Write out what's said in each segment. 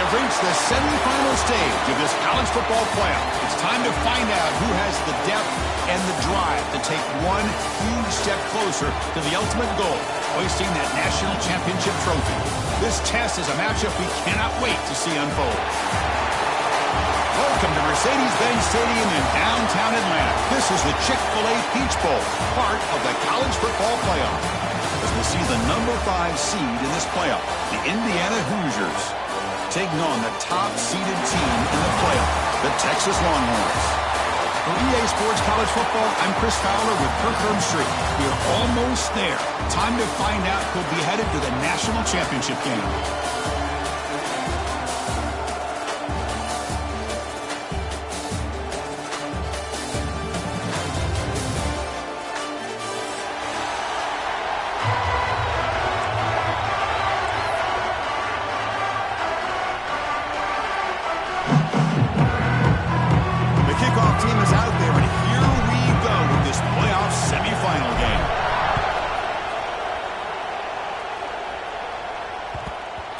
have reached the semifinal stage of this college football playoff. It's time to find out who has the depth and the drive to take one huge step closer to the ultimate goal, hoisting that national championship trophy. This test is a matchup we cannot wait to see unfold. Welcome to Mercedes-Benz Stadium in downtown Atlanta. This is the Chick-fil-A Peach Bowl, part of the college football playoff. As we'll see the number 5 seed in this playoff, the Indiana Hoosiers, taking on the top-seeded team in the playoff, the Texas Longhorns. For EA Sports College Football, I'm Chris Fowler with Kirk Herbstreit. We're almost there. Time to find out who'll be headed to the national championship game.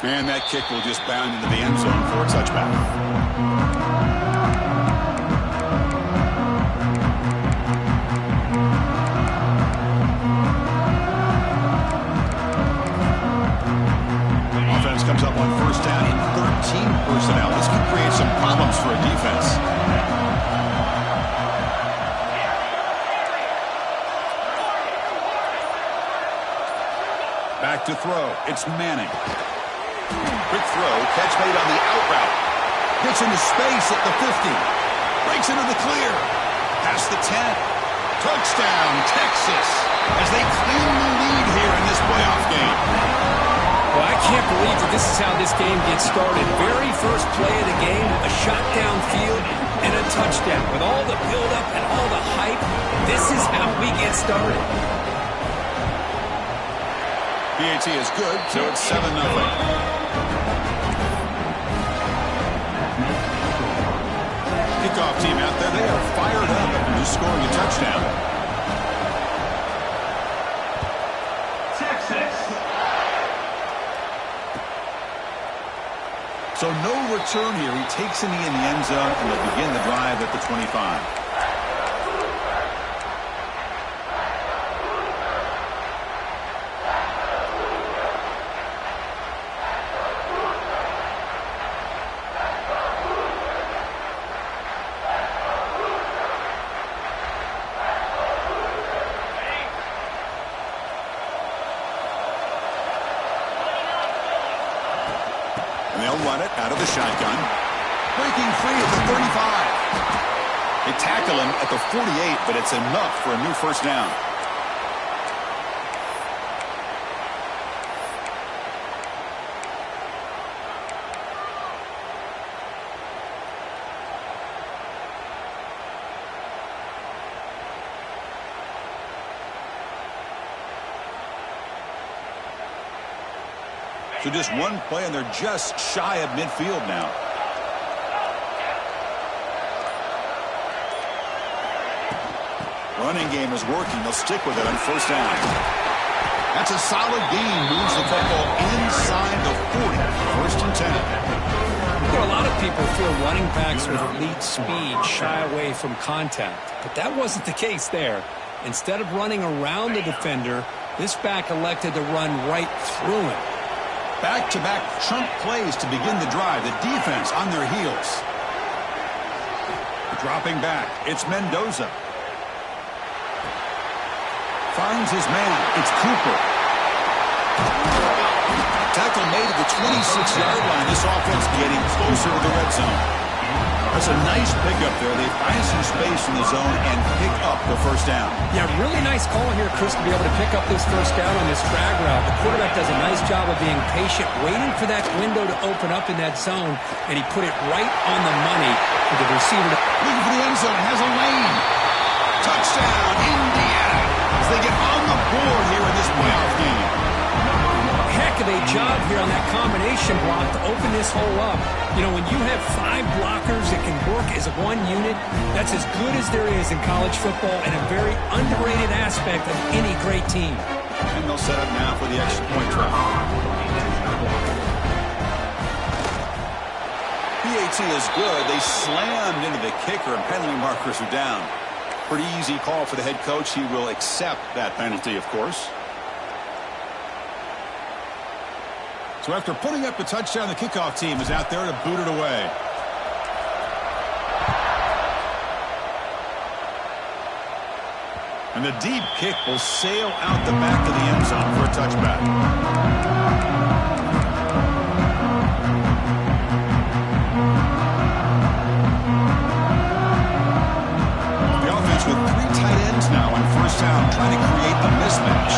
And that kick will just bound into the end zone for a touchback. Offense comes up on first down in 13 personnel. This could create some problems for a defense. Back to throw. It's Manning. Quick throw, catch made on the out route. Gets into space at the 50. Breaks into the clear. Past the 10. Touchdown, Texas, as they claim the lead here in this playoff game. Well, I can't believe that this is how this game gets started. Very first play of the game, a shot downfield and a touchdown. With all the buildup and all the hype, this is how we get started. PAT is good, so it's 7-0. Kickoff team out there, they are fired up after just scoring a touchdown. Texas. So no return here. He takes in the end zone and will begin the drive at the 25. And they'll run it out of the shotgun. Breaking free at the 35. They tackle him at the 48, but it's enough for a new first down. So just one play, and they're just shy of midfield now. Running game is working. They'll stick with it on first down. That's a solid gain. Moves the football inside the 40. First and 10. You know, a lot of people feel running backs with elite speed shy away from contact. But that wasn't the case there. Instead of running around the defender, this back elected to run right through him. Back-to-back chunk plays to begin the drive. The defense on their heels. Dropping back. It's Mendoza. Finds his man. It's Cooper. Tackle made at the 26-yard line. This offense getting closer to the red zone. That's a nice pickup there. They find some space in the zone and pick up the first down. Yeah, really nice call here, Chris, to be able to pick up this first down on this drag route. The quarterback does a nice job of being patient, waiting for that window to open up in that zone, and he put it right on the money for the receiver. Looking for the end zone, has a lane. Touchdown, Indiana, as they get on the board here in this playoff game. Heck of a job here on that combination block to open this hole up. You know, when you have 5 blockers that can work as one unit, that's as good as there is in college football and a very underrated aspect of any great team. And they'll set up now for the extra point try. penalty is good. They slammed into the kicker, and penalty markers are down. Pretty easy call for the head coach. He will accept that penalty, of course. So after putting up the touchdown, the kickoff team is out there to boot it away. And the deep kick will sail out the back of the end zone for a touchback. The offense with 3 tight ends now on first down, trying to create a mismatch.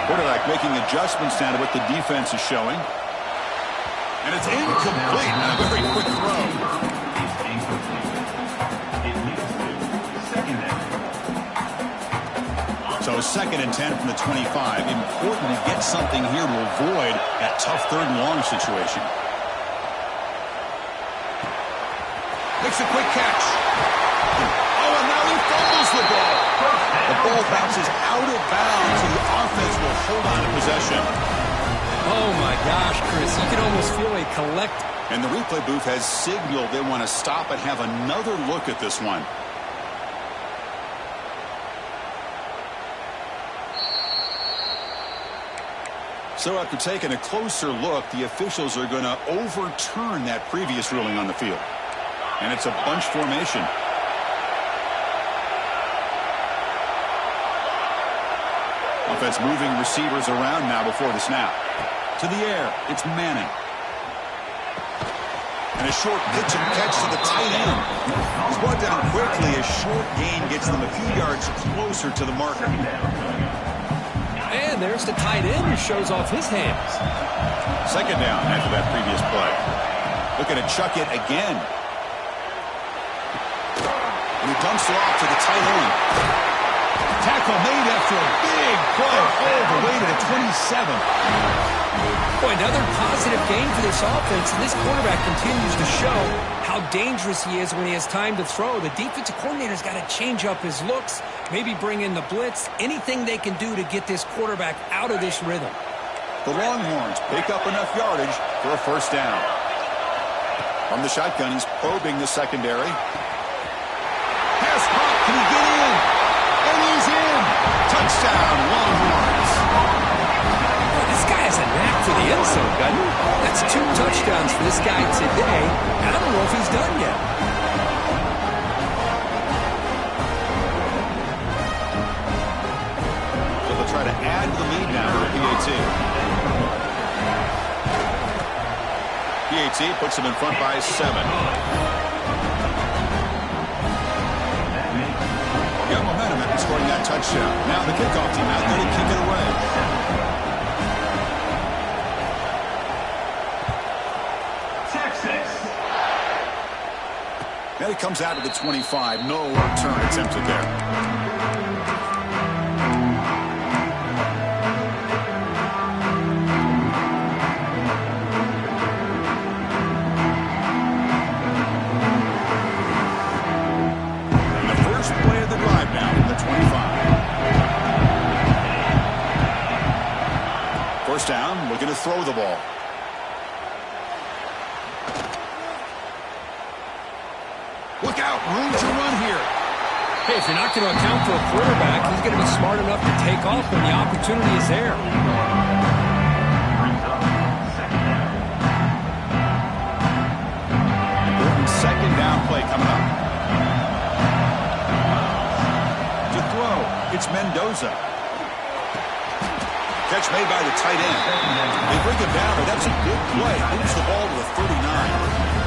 Quarterback making adjustments now to what the defense is showing. And it's incomplete on a very quick throw. So 2nd and 10 from the 25. Important to get something here to avoid that tough 3rd and long situation. Makes a quick catch. Oh, and now he fumbles the ball. The ball bounces out of bounds, and the offense will hold on to possession. Oh, my gosh, Chris. You can almost feel a collect. And the replay booth has signaled they want to stop and have another look at this one. So after taking a closer look, the officials are going to overturn that previous ruling on the field. And it's a bunch formation. Offense moving receivers around now before the snap. To the air, it's Manning. And a short pitch and catch to the tight end. He's brought down quickly. A short gain gets them a few yards closer to the marker. And there's the tight end who shows off his hands. 2nd down after that previous play. Looking to chuck it again. And he dumps it off to the tight end. Tackle made after a big play all the way to the 27. Boy, another positive game for this offense, and this quarterback continues to show how dangerous he is when he has time to throw. The defensive coordinator's got to change up his looks, maybe bring in the blitz, anything they can do to get this quarterback out of this rhythm. The Longhorns pick up enough yardage for a first down. From the shotgun, he's probing the secondary. Pass caught, can he get in? And he's in! Touchdown, Longhorns! This guy has a knack for the end zone, doesn't he? That's 2 touchdowns for this guy today. I don't know if he's done yet. So they'll try to add to the lead now to the PAT. PAT puts them in front by 7. Got momentum after scoring that touchdown. Now the kickoff team out there to kick it away. Now he comes out to the 25. No return attempted there. First down, looking to throw the ball. Look out, room to run here. Hey, if you're not going to account for a quarterback, he's going to be smart enough to take off when the opportunity is there. Important 2nd down play coming up. To throw, it's Mendoza. Catch made by the tight end. They bring him down, but that's a good play. Moves the ball to the 39.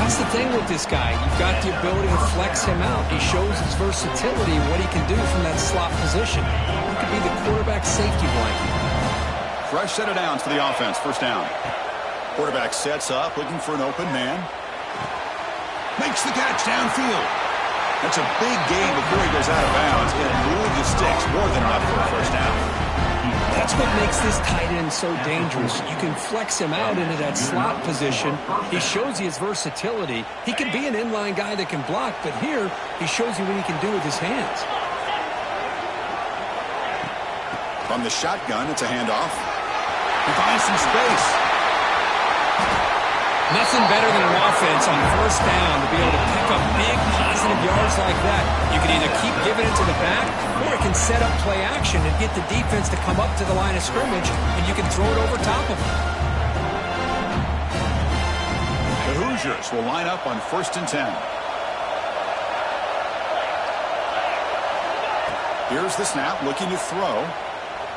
That's the thing with this guy. You've got the ability to flex him out. He shows his versatility and what he can do from that slot position. He could be the quarterback safety blanket. Fresh set of downs for the offense. First down. Quarterback sets up, looking for an open man. Makes the catch downfield. That's a big gain before he goes out of bounds. It'll move the sticks more than enough for a first down. That's what makes this tight end so dangerous. You can flex him out into that slot position. He shows you his versatility. He can be an inline guy that can block, but here he shows you what he can do with his hands. From the shotgun, it's a handoff. He finds some space. Nothing better than an offense on first down to be able to pick up big positive yards like that. You can either keep giving it to the back, or it can set up play action and get the defense to come up to the line of scrimmage, and you can throw it over top of them. The Hoosiers will line up on 1st and 10. Here's the snap, looking to throw.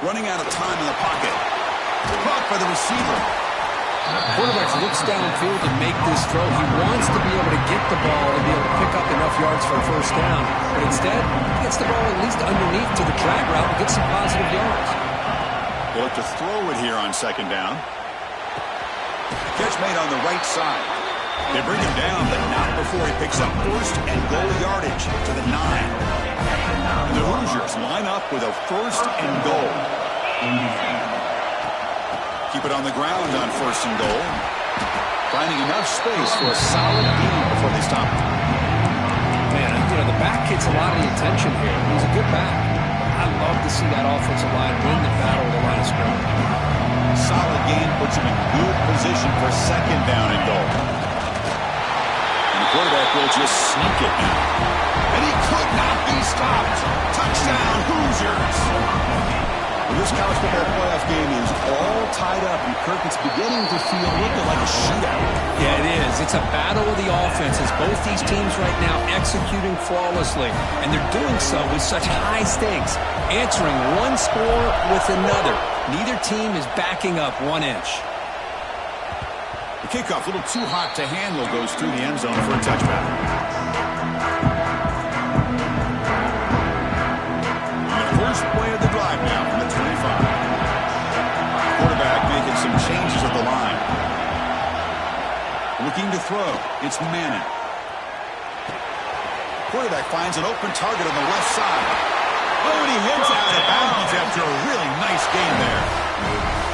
Running out of time in the pocket. Caught by the receiver. Quarterback looks downfield to make this throw. He wants to be able to get the ball and be able to pick up enough yards for a first down. But instead, he gets the ball at least underneath to the drag route and gets some positive yards. They look to throw it here on 2nd down. Catch made on the right side. They bring him down, but not before he picks up 1st and goal yardage to the 9. And the Hoosiers line up with a 1st and goal. Keep it on the ground on 1st and goal. Finding enough space for a solid gain before they stop him. Man, you know, the back gets a lot of the attention here. He's a good back. I love to see that offensive line win the battle of the line of scrimmage. Solid gain puts him in good position for 2nd down and goal. And the quarterback will just sneak it now. And he could not be stopped. Touchdown, Hoosiers. Well, this college football playoff game is all tied up, and Kirk, it's beginning to feel looking like a shootout. Yeah, it is. It's a battle of the offenses. Both these teams right now executing flawlessly, and they're doing so with such high stakes, answering one score with another. Neither team is backing up 1 inch. The kickoff, a little too hot to handle, goes through the end zone for a touchback. First play of the drive now from the 25. Quarterback making some changes at the line. Looking to throw. It's Manning. Quarterback finds an open target on the left side. Oh, and he heads out of bounds after a really nice game there.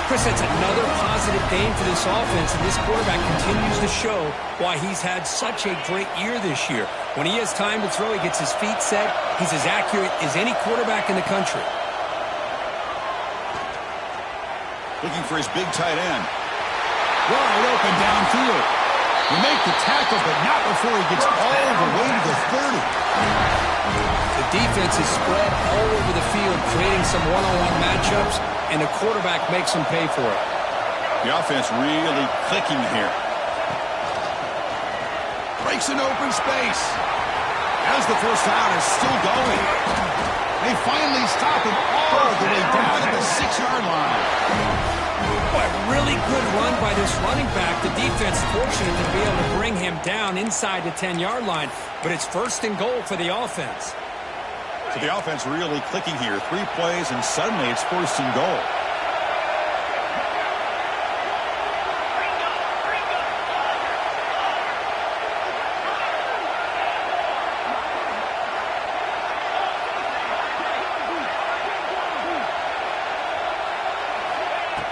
Chris, that's another positive game for this offense, and this quarterback continues to show why he's had such a great year this year. When he has time to throw, he gets his feet set. He's as accurate as any quarterback in the country. Looking for his big tight end. Wide open downfield. We make the tackle, but not before he gets all the way to the 30. The defense is spread all over the field, creating some one-on-one matchups, and the quarterback makes them pay for it. The offense really clicking here. Breaks an open space. As the first down is still going. They finally stop him all the way down to the 6-yard line. Boy, really good run by this running back. The defense fortunate to be able to bring him down inside the 10-yard line, but it's 1st and goal for the offense. So the offense really clicking here. 3 plays, and suddenly it's 1st and goal.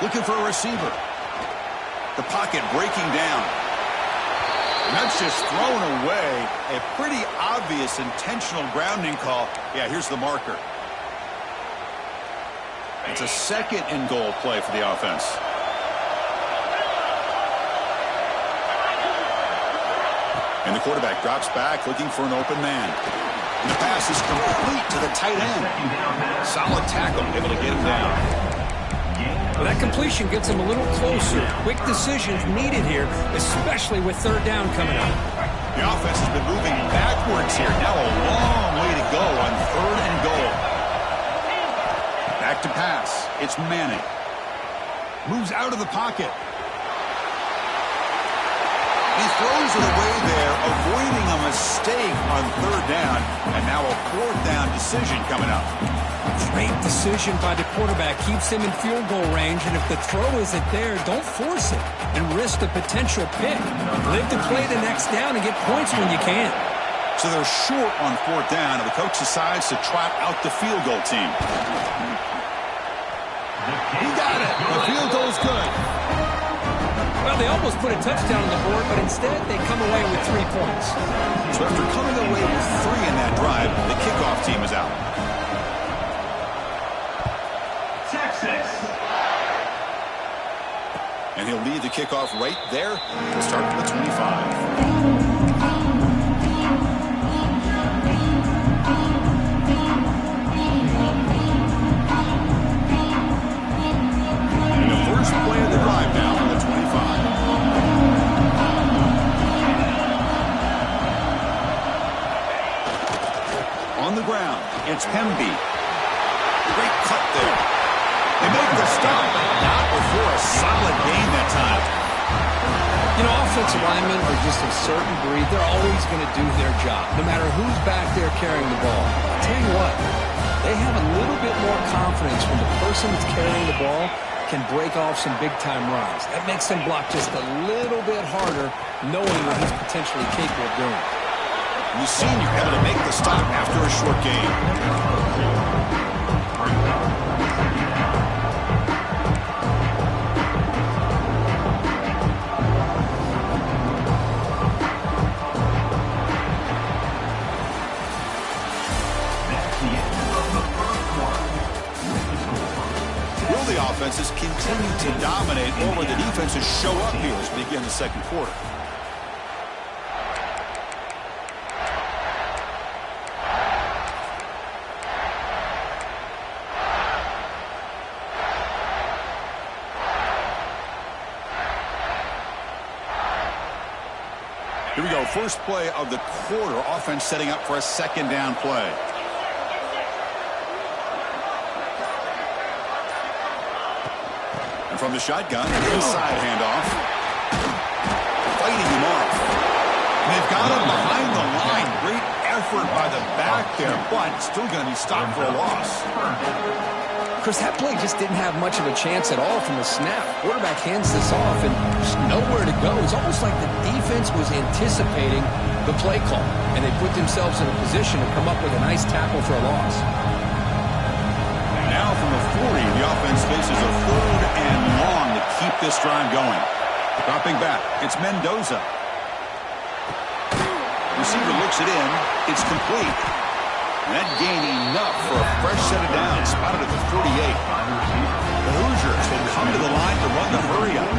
Looking for a receiver. The pocket breaking down. And that's just thrown away. A pretty obvious intentional grounding call. Yeah, here's the marker. It's a 2nd and goal play for the offense. And the quarterback drops back looking for an open man. And the pass is complete to the tight end. Solid tackle, able to get him down. Well, that completion gets him a little closer. Quick decisions needed here, especially with 3rd down coming up. The offense has been moving backwards here. Now a long way to go on 3rd and goal. Back to pass. It's Manning. Moves out of the pocket. He throws it away there, avoiding a mistake on 3rd down. And now a 4th down decision coming up. Great decision by the quarterback. Keeps him in field goal range, and if the throw isn't there, don't force it and risk the potential pick. Live to play the next down and get points when you can. So they're short on 4th down, and the coach decides to trot out the field goal team. He got it. The field goal's good. Well, they almost put a touchdown on the board, but instead they come away with 3 points. So after coming away with 3 in that drive, the kickoff team is out. And he'll lead the kickoff right there. We'll start at the 25. First play of the drive now on the 25. On the ground, it's Hemby. Great cut there. They make the stop. Not before a solid gain that time. You know, offensive linemen are just a certain breed. They're always going to do their job, no matter who's back there carrying the ball. I'll tell you what, they have a little bit more confidence when the person that's carrying the ball can break off some big-time runs. That makes him block just a little bit harder, knowing what he's potentially capable of doing. And the senior able to make the stop after a short gain. Offenses continue to dominate, or will the defenses show up here as we begin the second quarter? Here we go, first play of the quarter. Offense setting up for a second down play. From the shotgun, inside handoff. Fighting him off. And they've got him behind the line. Great effort by the back there, but still going to be stopped for a loss. Chris, that play just didn't have much of a chance at all from the snap. Quarterback hands this off, and there's nowhere to go. It's almost like the defense was anticipating the play call, and they put themselves in a position to come up with a nice tackle for a loss. Now from the 40, the offense faces a 3rd and long to keep this drive going. Dropping back, it's Mendoza. Receiver looks it in. It's complete. And that gained enough for a fresh set of downs, spotted at the 48. The Hoosiers will come to the line to run the hurry-up.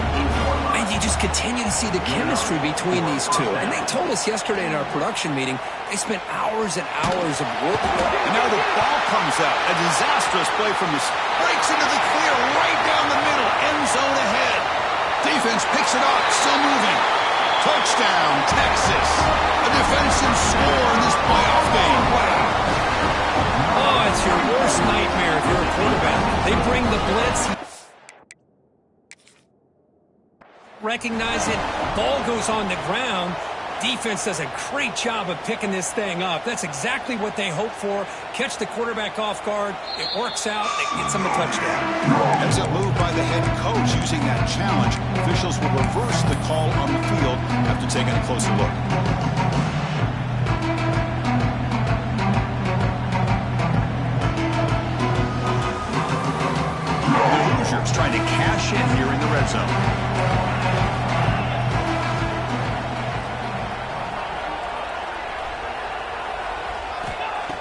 And you just continue to see the chemistry between these two. And they told us yesterday in our production meeting, they spent hours and hours of work. And now the ball comes out. A disastrous play from this. Breaks into the clear right down the middle. End zone ahead. Defense picks it up. Still moving. Touchdown, Texas. A defensive score in this playoff game. Wow. Oh, it's your worst nightmare if you're a quarterback. They bring the blitz. Recognize it. Ball goes on the ground. Defense does a great job of picking this thing up. That's exactly what they hope for. Catch the quarterback off guard. It works out. It gets them a touchdown. Exit move by the head coach using that challenge. Officials will reverse the call on the field after taking a closer look. The Hoosiers trying to cash in here in the red zone.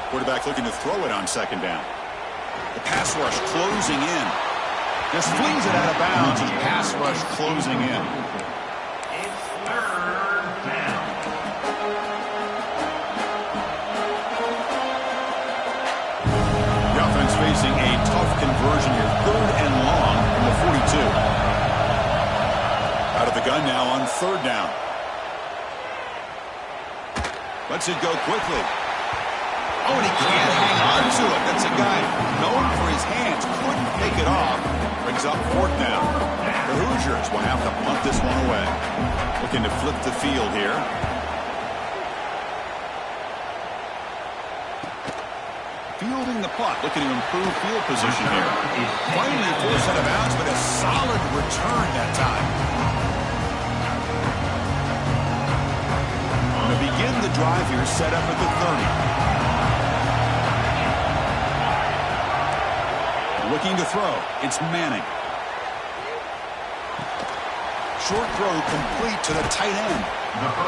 Quarterback looking to throw it on second down. The pass rush closing in. Just flings it out of bounds as pass rush closing in. It's 3rd down. The offense facing a tough conversion here. 3rd and long from the 42. Out of the gun now on 3rd down. Lets it go quickly. Oh, and he can't hang on to it. That's a guy known for his hands. Couldn't take it off. Brings up 4th down. The Hoosiers will have to punt this one away. Looking to flip the field here. Fielding the punt. Looking to improve field position here. Finally forced out of bounds, but a solid return that time. To begin the drive here, set up at the 30. Looking to throw. It's Manning. Short throw complete to the tight end.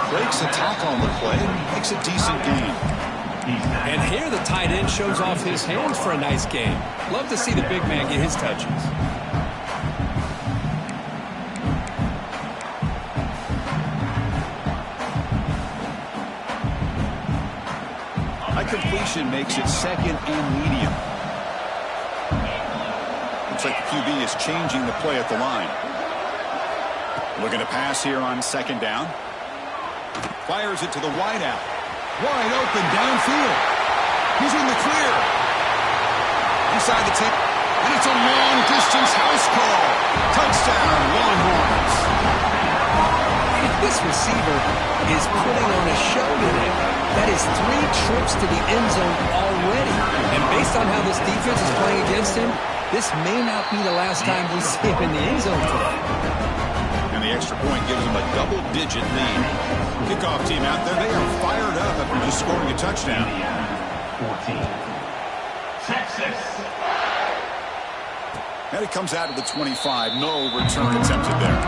Breaks a tackle on the play and makes a decent gain. And here the tight end shows off his hands for a nice game. Love to see the big man get his touches. formation makes it second and medium. Looks like the QB is changing the play at the line. Looking to pass here on second down. Fires it to the wideout. Wide open downfield. He's in the clear. Inside the 10. And it's a long-distance house call. Touchdown, Longhorns. This receiver is putting on a show today. That is 3 trips to the end zone already. And based on how this defense is playing against him, this may not be the last time we see him in the end zone today. And the extra point gives them a double-digit lead. Kickoff team out there, they are fired up after just scoring a touchdown. 14. Texas. And it comes out to the 25. No return attempted there.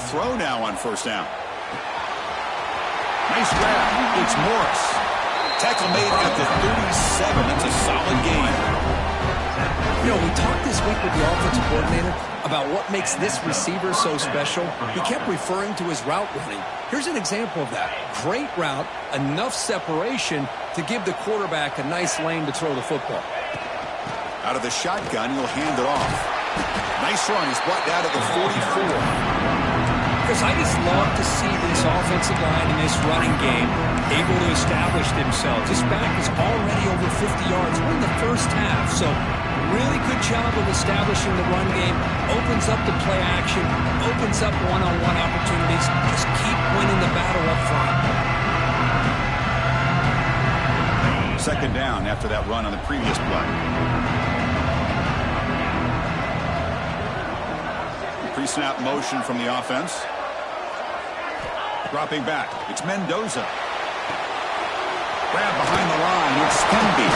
Throw now on first down. Nice grab. It's Morris. Tackle made at the 37. That's a solid gain. You know, we talked this week with the offensive coordinator about what makes this receiver so special. He kept referring to his route running. Here's an example of that. Great route, enough separation to give the quarterback a nice lane to throw the football. Out of the shotgun, he'll hand it off. Nice run. He's brought down to the 44. Chris, I just love to see this offensive line in this running game able to establish themselves. This back is already over 50 yards. We're in the first half, so really good job of establishing the run game. Opens up the play action, opens up one-on-one opportunities. Just keep winning the battle up front. Second down after that run on the previous play. Pre-snap motion from the offense. Dropping back. It's Mendoza. Grab behind the line. It's Spenby.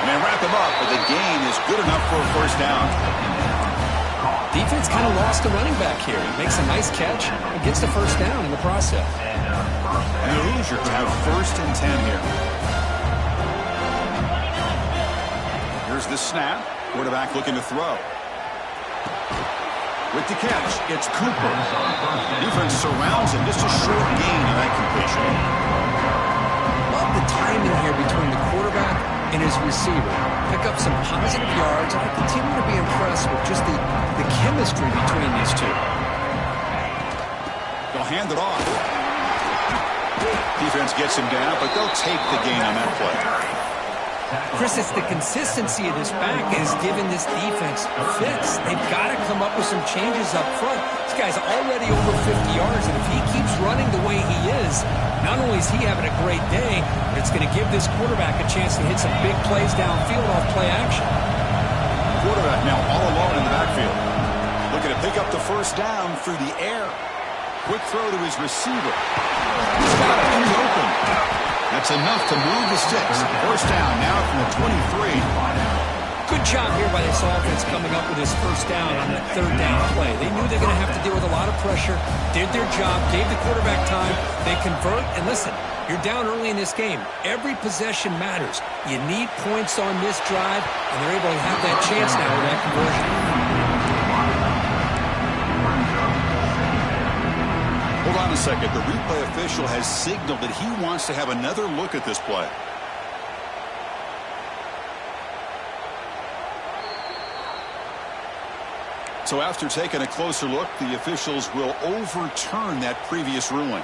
And they wrap him up, but the gain is good enough for a first down. Defense kind of lost the running back here. He makes a nice catch and gets the first down in the process. And the Hoosiers have first and 10 here. Here's the snap. Quarterback looking to throw. With the catch, it's Cooper. Defense surrounds him. Just a short gain on that completion. Love the timing here between the quarterback and his receiver. Pick up some positive yards. I continue to be impressed with just the chemistry between these two. They'll hand it off. Defense gets him down, but they'll take the gain on that play. Chris, it's the consistency of this back is giving this defense fits. They've got to come up with some changes up front. This guy's already over 50 yards, and if he keeps running the way he is, not only is he having a great day, but it's going to give this quarterback a chance to hit some big plays downfield off play action. Quarterback now all alone in the backfield. Looking to pick up the first down through the air. Quick throw to his receiver. He's got it. He's open. That's enough to move the sticks. First down now from the 23. Good job here by this offense coming up with his first down on that third down play. They knew they're going to have to deal with a lot of pressure, did their job, gave the quarterback time, they convert, and listen, you're down early in this game. Every possession matters. You need points on this drive, and they're able to have that chance now with that conversion. Hold on a second. The replay official has signaled that he wants to have another look at this play. So after taking a closer look, the officials will overturn that previous ruling.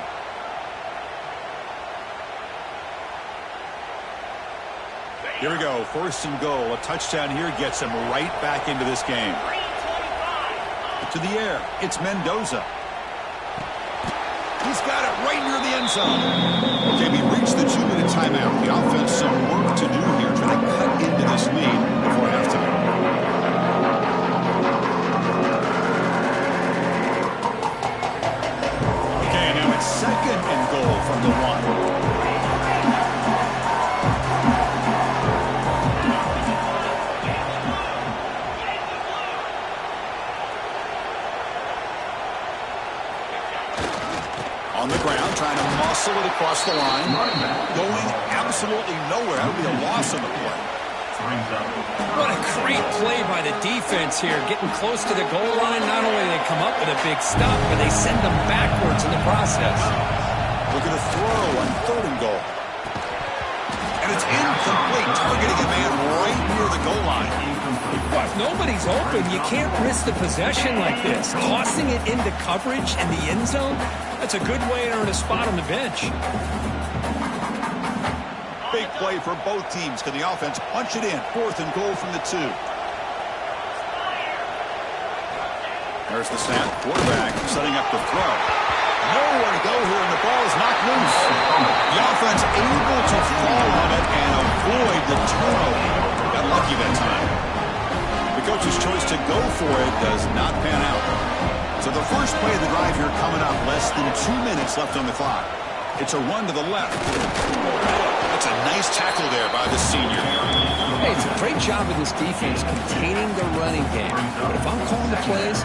Here we go. First and goal. A touchdown here gets him right back into this game. To the air. It's Mendoza. He's got it right near the end zone. Okay, we reached the 2-minute timeout. The offense some work to do here. Trying to cut into this lead before halftime. Okay, now it's second and goal from the 1. On the ground, trying to muscle across the line, going absolutely nowhere. That would be a loss on the play. What a great play by the defense here. Getting close to the goal line, not only do they come up with a big stop, but they send them backwards in the process. Looking to throw on 3rd and goal. And it's incomplete, targeting a man right near the goal line. Well, if nobody's open, you can't risk the possession like this. Tossing it into coverage in the end zone, that's a good way to earn a spot on the bench. Big play for both teams. Can the offense punch it in? 4th and goal from the 2. There's the snap. Quarterback setting up the throw. Nowhere to go here, and the ball is knocked loose. The offense able to fall on it and avoid the turnover. Got lucky that time. The coach's choice to go for it does not pan out. So the first play of the drive here coming up. Less than 2 minutes left on the clock. It's a run to the left. That's a nice tackle there by the senior. Hey, it's a great job of this defense containing the running game. But if I'm calling the plays,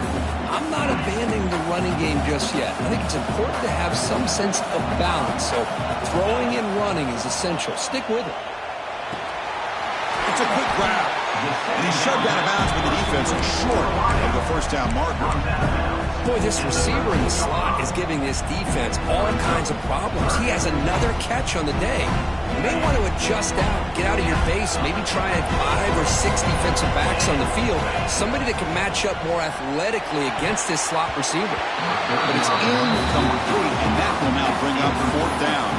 I'm not abandoning the running game just yet. I think it's important to have some sense of balance. So throwing and running is essential. Stick with it. It's a quick grab. And he's shoved out of bounds with the defense short of the first down marker. Boy, this receiver in the slot is giving this defense all kinds of problems. He has another catch on the day. You may want to adjust out, get out of your base, maybe try 5 or 6 defensive backs on the field. Somebody that can match up more athletically against this slot receiver. But it's incomplete, and that will now bring up 4th down.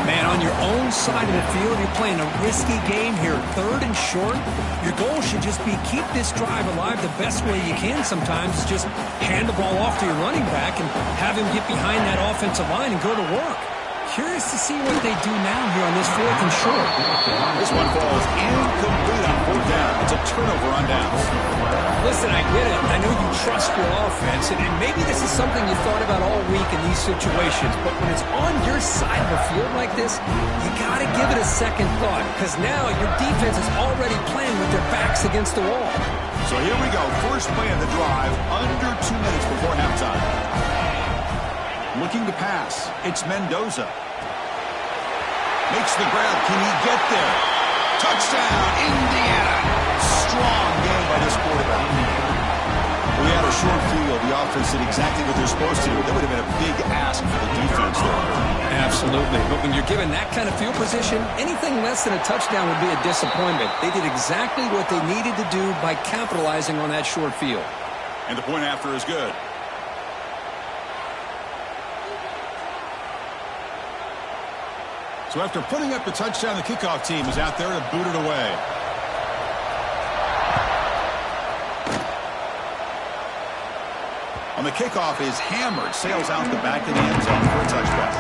Man, on your own side of the field, you're playing a risky game here. 3rd and short. Your goal should just be keep this drive alive the best way you can sometimes. Is just hand the ball off to your running back and have him get behind that offensive line and go to work. Curious to see what they do now here on this 4th and short. This one falls incomplete on 4th down. It's a turnover on downs. Listen, I get it. I know you trust your offense, and maybe this is something you thought about all week in these situations, but when it's on your side of the field like this, you got to give it a second thought, because now your defense is already playing with their backs against the wall. So here we go. First play of the drive, under 2 minutes before halftime. Looking to pass. It's Mendoza. Makes the grab. Can he get there? Touchdown, Indiana. Strong game by this quarterback. We had a short field. The offense did exactly what they're supposed to do. That would have been a big ask for the defense there. Absolutely. But when you're given that kind of field position, anything less than a touchdown would be a disappointment. They did exactly what they needed to do by capitalizing on that short field. And the point after is good. So after putting up the touchdown, the kickoff team is out there to boot it away. On the kickoff is hammered, sails out the back of the end zone for a touchback.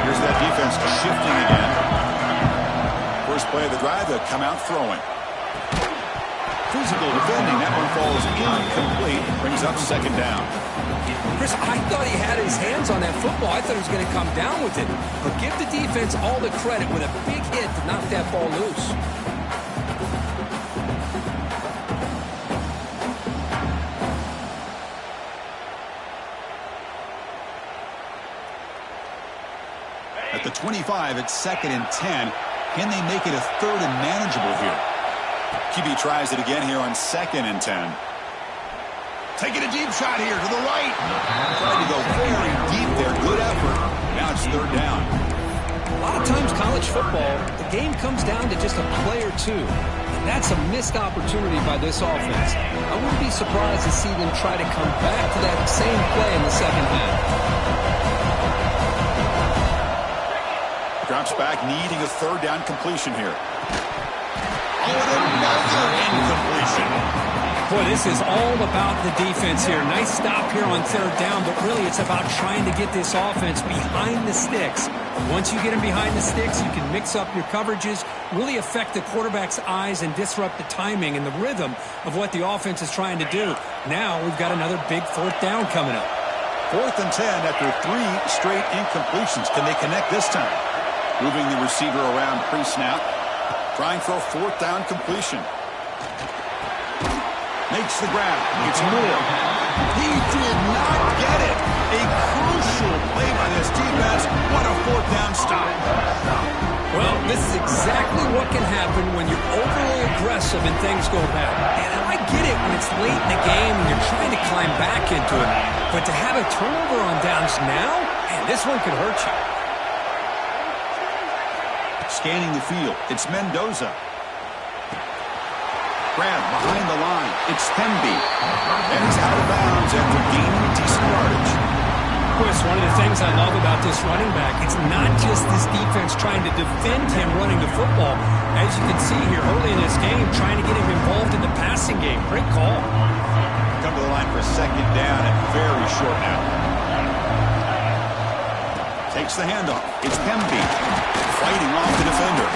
Here's that defense shifting again. First play of the drive, they'll come out throwing. Physical defending, that one falls incomplete, brings up 2nd down. Chris, I thought he had his hands on that football. I thought he was going to come down with it. But give the defense all the credit with a big hit to knock that ball loose. At the 25, it's 2nd and 10. Can they make it a 3rd and manageable here? QB tries it again here on 2nd and 10. Taking a deep shot here to the right. Tried to go very deep there. Good effort. Now it's 3rd down. A lot of times college football, the game comes down to just a play or two. And that's a missed opportunity by this offense. I wouldn't be surprised to see them try to come back to that same play in the second half. Drops back, needing a 3rd down completion here. Oh, and another incompletion. Boy, this is all about the defense here. Nice stop here on 3rd down, but really it's about trying to get this offense behind the sticks. Once you get them behind the sticks, you can mix up your coverages, really affect the quarterback's eyes and disrupt the timing and the rhythm of what the offense is trying to do. Now we've got another big 4th down coming up. 4th and 10 after 3 straight incompletions. Can they connect this time? Moving the receiver around pre-snap. Trying for a 4th down completion. Makes the grab. It's Moore. He did not get it. A crucial play by this defense. What a fourth down stop. Well, this is exactly what can happen when you're overly aggressive and things go bad. And I get it when it's late in the game and you're trying to climb back into it. But to have a turnover on downs now, man, this one could hurt you. Scanning the field, it's Mendoza. Grab behind the line, it's Themby. And he's out of bounds after gaining decent yardage. Chris, one of the things I love about this running back, it's not just this defense trying to defend him running the football. As you can see here early in this game, trying to get him involved in the passing game. Great call. Come to the line for a second down and very short now. Takes the handoff. It's Themby. Fighting off the defender.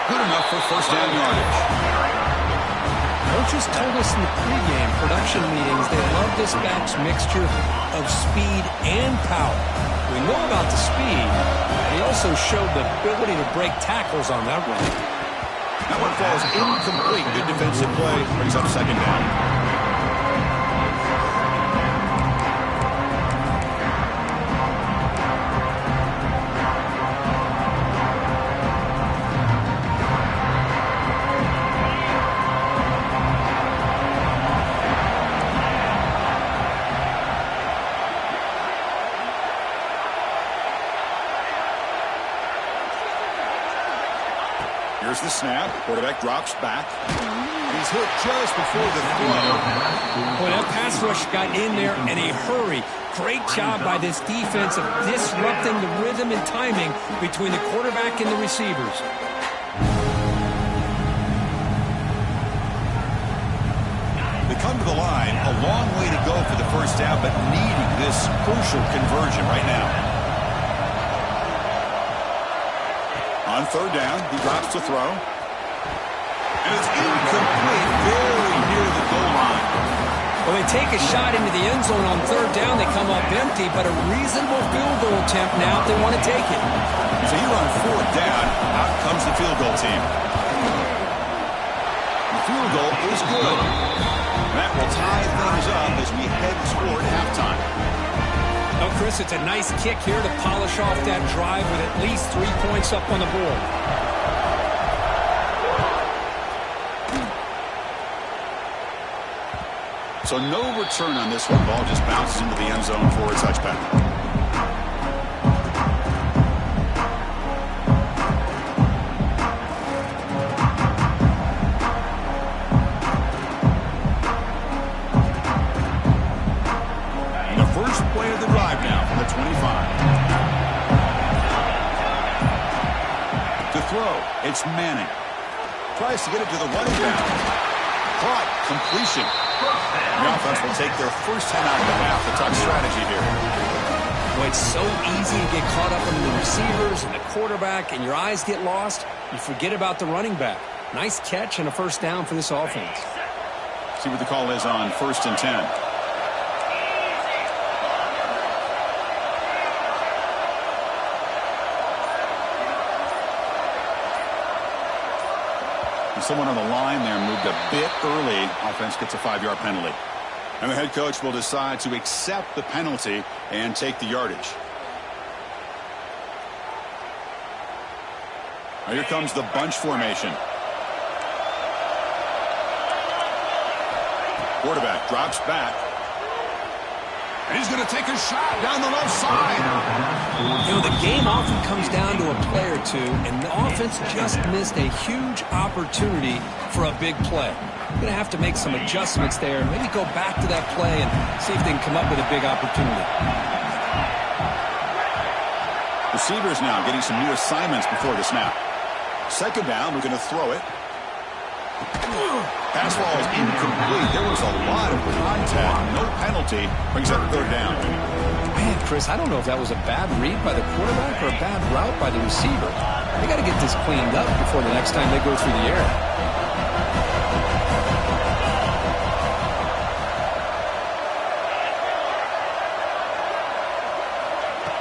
Good enough for first down yardage. Coaches told us in the pregame production meetings they love this back's mixture of speed and power. We know about the speed, and he also showed the ability to break tackles on that run. That one falls incomplete. Good defensive play. Brings up second down. Here's the snap. Quarterback drops back. He's hit just before the throw. Boy, that pass rush got in there in a hurry. Great job by this defense of disrupting the rhythm and timing between the quarterback and the receivers. They come to the line. A long way to go for the first down, but needing this crucial conversion right now. On third down, he drops to throw. And it's incomplete, very near the goal line. Well, they take a shot into the end zone on third down. They come up empty, but a reasonable field goal attempt now if they want to take it. So here on fourth down, out comes the field goal team. The field goal is good. And that will tie things up as we head toward halftime. Oh, Chris, it's a nice kick here to polish off that drive with at least 3 points up on the board. So no return on this one. Ball just bounces into the end zone for a touchback. Play of the drive now from the 25. To throw, it's Manning. Tries to get it to the running back. Caught, completion. The offense will take their first 10 out of the half. The tough strategy here. Well, it's so easy to get caught up in the receivers and the quarterback, and your eyes get lost. You forget about the running back. Nice catch and a first down for this offense. See what the call is on 1st and 10. Someone on the line there moved a bit early. Offense gets a 5-yard penalty. And the head coach will decide to accept the penalty and take the yardage. Now here comes the bunch formation. Quarterback drops back. And he's going to take a shot down the left side. You know, the game often comes down to a play or two, and the offense just missed a huge opportunity for a big play. You're going to have to make some adjustments there, maybe go back to that play and see if they can come up with a big opportunity. Receivers now getting some new assignments before the snap. Second down, we're going to throw it. Pass ball is incomplete. There was a lot of contact. No penalty. Brings up third down. Man, Chris, I don't know if that was a bad read by the quarterback or a bad route by the receiver. They got to get this cleaned up before the next time they go through the air.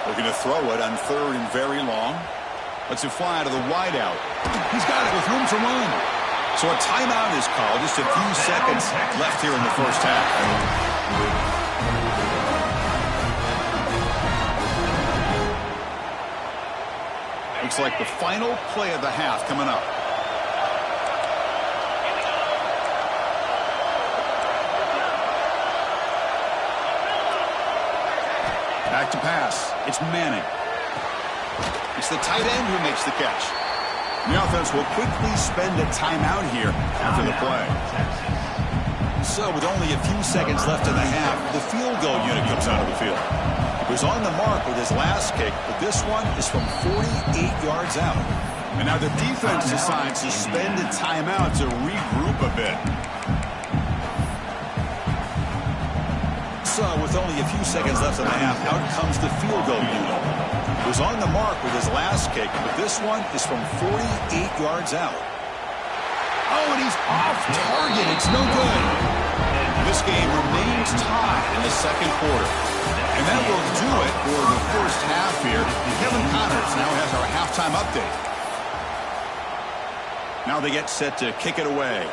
We're going to throw it on third and very long. Let's it fly out of the wide out. He's got it with room to run. So a timeout is called. Just a few seconds left here in the first half. Looks like the final play of the half coming up. Back to pass. It's Manning. It's the tight end who makes the catch. The offense will quickly spend a timeout here after the play. So with only a few seconds left in the half, the field goal unit comes out of the field. He was on the mark with his last kick, but this one is from 48 yards out. And now the defense decides to spend a timeout to regroup a bit. So with only a few seconds left in the half, out comes the field goal unit. He was on the mark with his last kick, but this one is from 48 yards out. Oh, and he's off target. It's no good. This game remains tied in the second quarter. And that will do it for the first half here. Kevin Connors now has our halftime update. Now they get set to kick it away.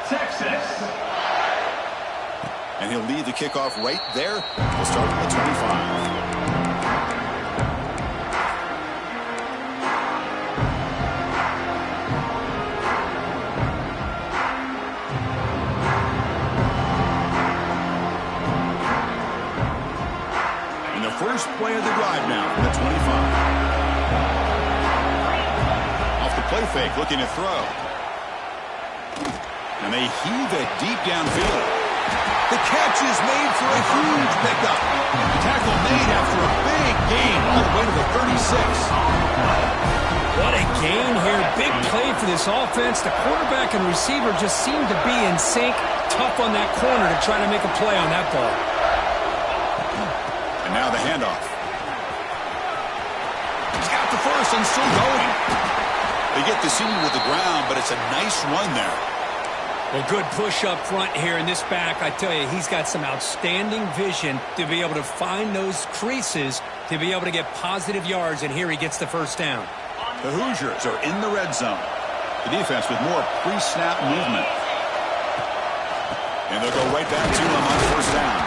Texas. And he'll lead the kickoff right there. We'll start at the 25. First play of the drive now from the 25. Off the play fake, looking to throw. And they heave it deep downfield. The catch is made for a huge pickup. Tackle made after a big gain all the way to the 36. What a gain here. Big play for this offense. The quarterback and receiver just seem to be in sync. Tough on that corner to try to make a play on that ball. And now the handoff. He's got the first and still going. They get the senior to the ground, but it's a nice run there. Well, good push up front here in this back. I tell you, he's got some outstanding vision to be able to find those creases, to be able to get positive yards, and here he gets the first down. The Hoosiers are in the red zone. The defense with more pre-snap movement. And they'll go right back to him on first down.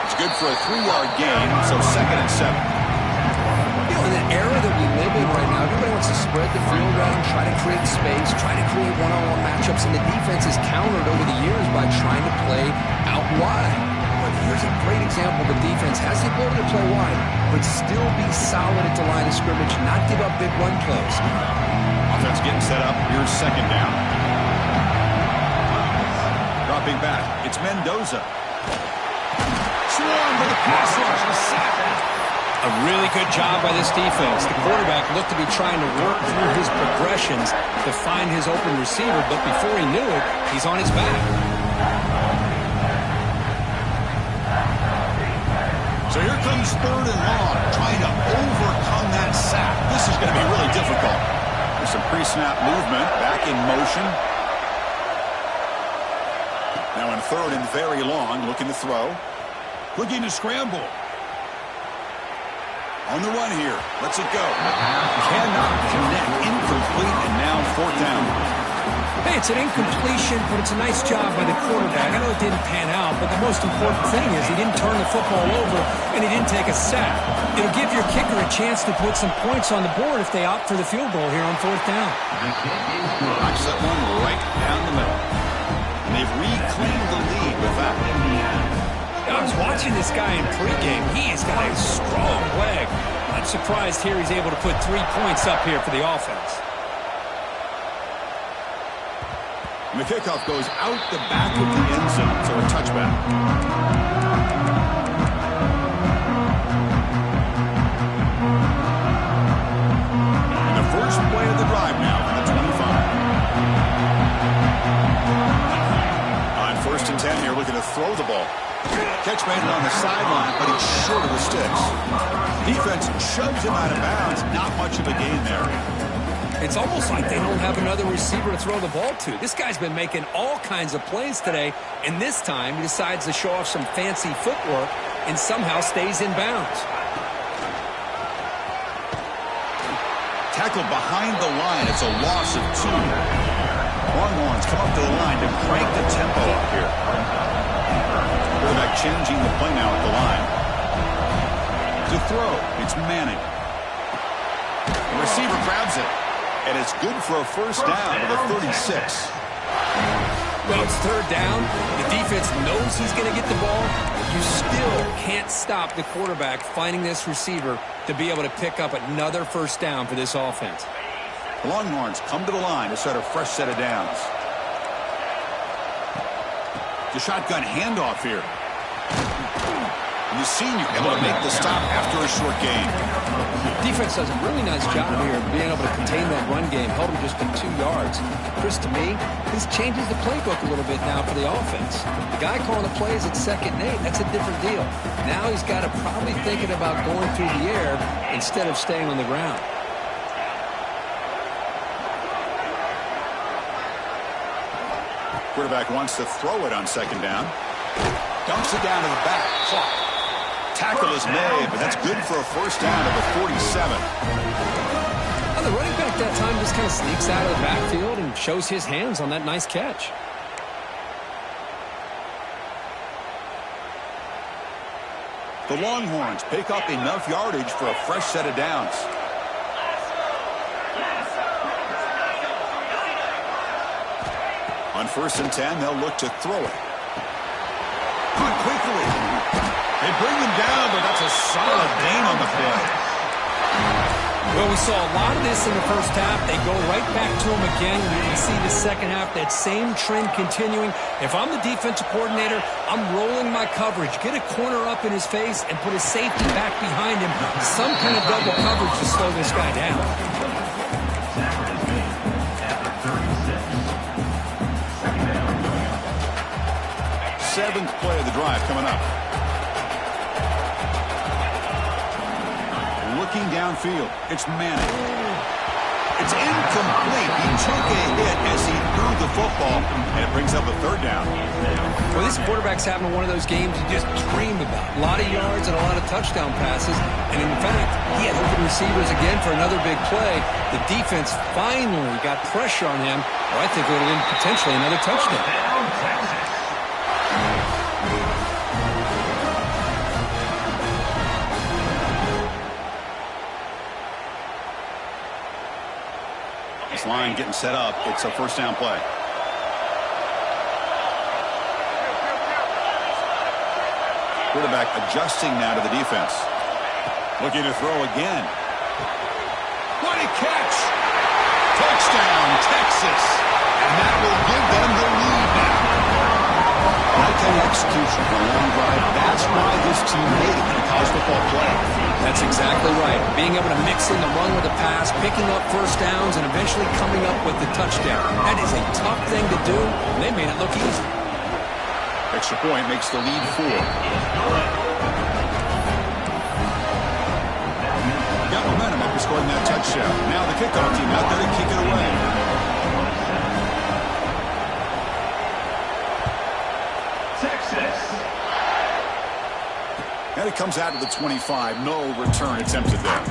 It's good for a 3-yard gain, so 2nd and 7. You know, in the era that we live in right now, everybody wants to spread the field around, try to create space, try to create one-on-one matchups, and the defense is countered over the years by trying to play out wide. But here's a great example. The defense has the ability to play wide, but still be solid at the line of scrimmage, not give up big run plays. Offense getting set up. Here's 2nd down. Dropping back. It's Mendoza. Swarm for the pass rush. A sack. A really good job by this defense. The quarterback looked to be trying to work through his progressions to find his open receiver, but before he knew it, he's on his back. So here comes 3rd and long, trying to overcome that sack. This is going to be really difficult. There's some pre-snap movement, back in motion. Now in 3rd and very long, looking to throw. Looking to scramble. On the run here. Lets it go. Cannot connect. Incomplete, and now 4th down. Hey, it's an incompletion, but it's a nice job by the quarterback. I know it didn't pan out, but the most important thing is he didn't turn the football over, and he didn't take a sack. It'll give your kicker a chance to put some points on the board if they opt for the field goal here on 4th down. Knocks that one right down the middle. And they've reclaimed the lead with that. I was watching this guy in pregame. He has got a strong leg. Not surprised here he's able to put 3 points up here for the offense. And the kickoff goes out the back of the end zone, so a touchback. And the first play of the drive now from the 25. On 1st and 10 here, looking to throw the ball. Catch made it on the sideline, but he's short of the sticks. Defense shoves him out of bounds. Not much of a gain there. It's almost like they don't have another receiver to throw the ball to. This guy's been making all kinds of plays today, and this time he decides to show off some fancy footwork and somehow stays in bounds. tackled behind the line. It's a loss of 2. Longhorns come up to the line to crank the tempo up here. Quarterback changing the play now at the line. To throw, it's Manning. The receiver grabs it, and it's good for a first down to the 36. Well, it's third down. The defense knows he's going to get the ball. You still can't stop the quarterback finding this receiver to be able to pick up another first down for this offense. The Longhorns come to the line to start a fresh set of downs. The shotgun handoff here. And the senior able to make the stop after a short gain. Defense does a really nice job here of being able to contain that run game. Held him just to 2 yards. Chris, to me, this changes the playbook a little bit now for the offense. The guy calling the plays at 2nd and 8, that's a different deal. Now he's got to probably thinking about going through the air instead of staying on the ground. Quarterback wants to throw it on 2nd down. Dumps it down to the back. Clock. Tackle is made, but that's good for a first down to the 47. Well, the running back that time just kind of sneaks out of the backfield and shows his hands on that nice catch. The Longhorns pick up enough yardage for a fresh set of downs. On 1st and 10, they'll look to throw it. Good quickly. They bring him down, but that's a solid gain on the play. Well, we saw a lot of this in the first half. They go right back to him again. You can see the second half, that same trend continuing. If I'm the defensive coordinator, I'm rolling my coverage. Get a corner up in his face and put a safety back behind him. Some kind of double coverage to slow this guy down. Seventh play of the drive coming up. Looking downfield, it's Manning. It's incomplete. He took a hit as he threw the football, and it brings up a 3rd down. Well, this quarterback's having one of those games you just dream about. A lot of yards and a lot of touchdown passes. And in fact, he had open receivers again for another big play. The defense finally got pressure on him. Well, I think it would have been potentially another touchdown. This line getting set up. It's a first down play. Quarterback adjusting now to the defense. Looking to throw again. What a catch! Touchdown, Texas. And that will give them the lead now. That kind of execution for a long drive, that's why this team made it in a college football play. That's exactly right. Being able to mix in the run with the pass, picking up first downs, and eventually coming up with the touchdown. That is a tough thing to do, and they made it look easy. Extra point makes the lead 4. Got momentum after scoring that touchdown. Now the kickoff team out there to kick it away. And it comes out to the 25. No return attempted there.